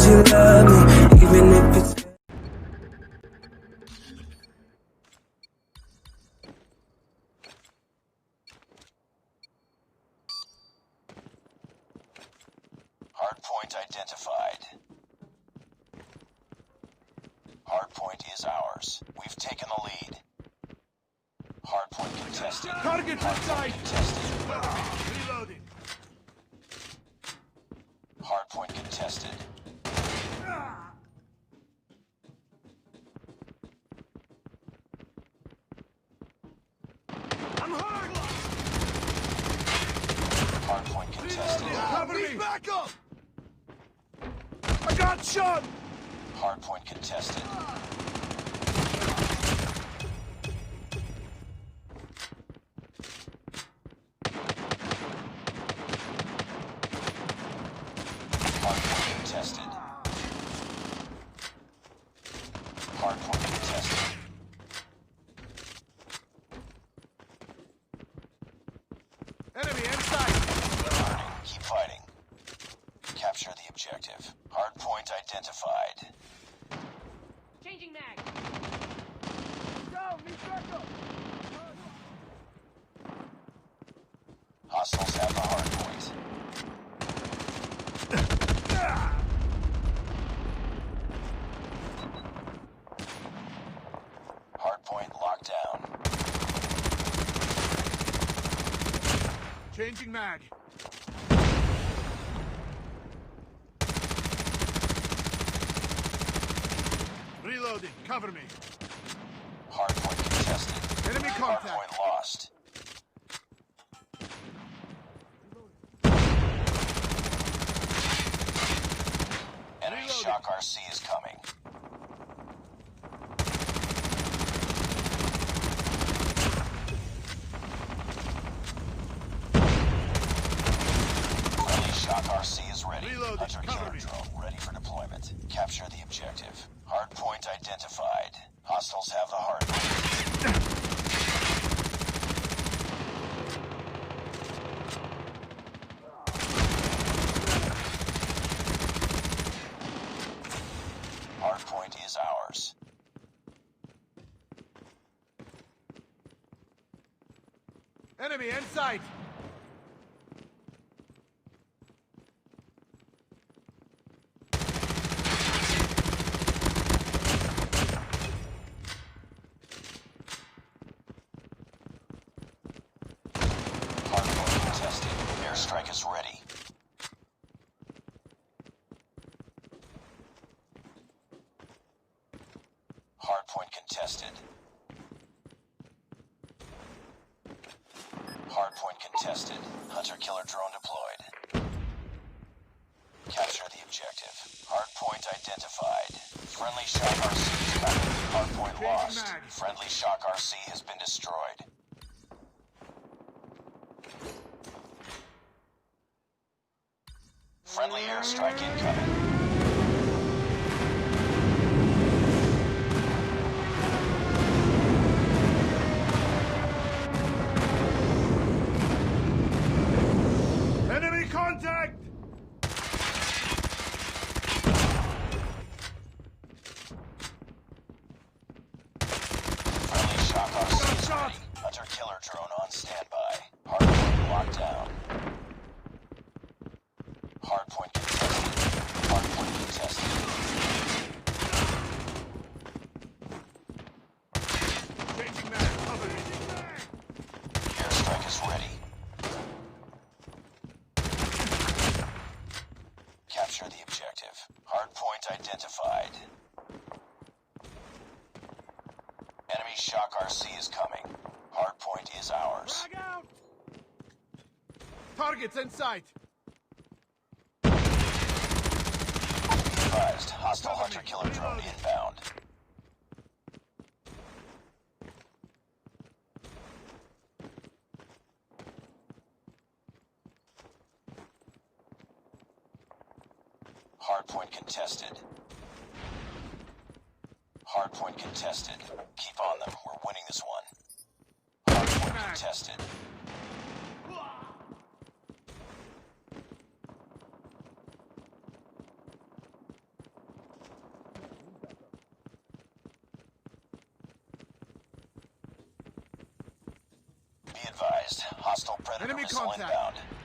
would you love me, even if it's Hardpoint identified. Hardpoint is ours. We've taken the lead. Hardpoint contested. Target inside! Contested. Reloading. Hardpoint contested. I'm hurt! Hardpoint contested. Cover me! Back up! I got shot! Hardpoint contested. Hardpoint contested. Hardpoint contested. Enemy inside! Keep fighting. Capture the objective. Hardpoint identified. Changing mag. Go! Need backup! Hostiles have the hardpoint. Hardpoint locked down. Changing mag. Reloading. Cover me. Hardpoint contested. Enemy contact. Hardpoint lost. Enemy Reloading. shock RC is coming. Friendly shock RC is ready. Reloading. Hunter Cover killer me. drone ready for deployment. Capture the objective. Hardpoint identified. Hostiles have the hardpoint. Hardpoint is ours. Enemy inside! Hardpoint contested. Airstrike is ready. Hardpoint contested. Hardpoint contested. Hunter killer drone deployed. Capture the objective. Hardpoint identified. Friendly shock RC is coming. Hardpoint lost. mag. Friendly shock RC has been destroyed. Friendly airstrike incoming. Enemy contact! Friendly shock RC is Shot. ready. Hunter killer drone on standby. Hardpoint locked down. Hardpoint contested. Hardpoint contested. Changing mag. Cover me. Airstrike is ready. Capture the objective. Hardpoint identified. Enemy shock RC is coming. Hardpoint is ours. Frag out! Targets in sight! Advised. Hostile hunter killer drone inbound. Hardpoint contested. Hardpoint contested. Keep on them. We're winning this one. Hardpoint contested. Hostile Predator Enemy missile contact. inbound.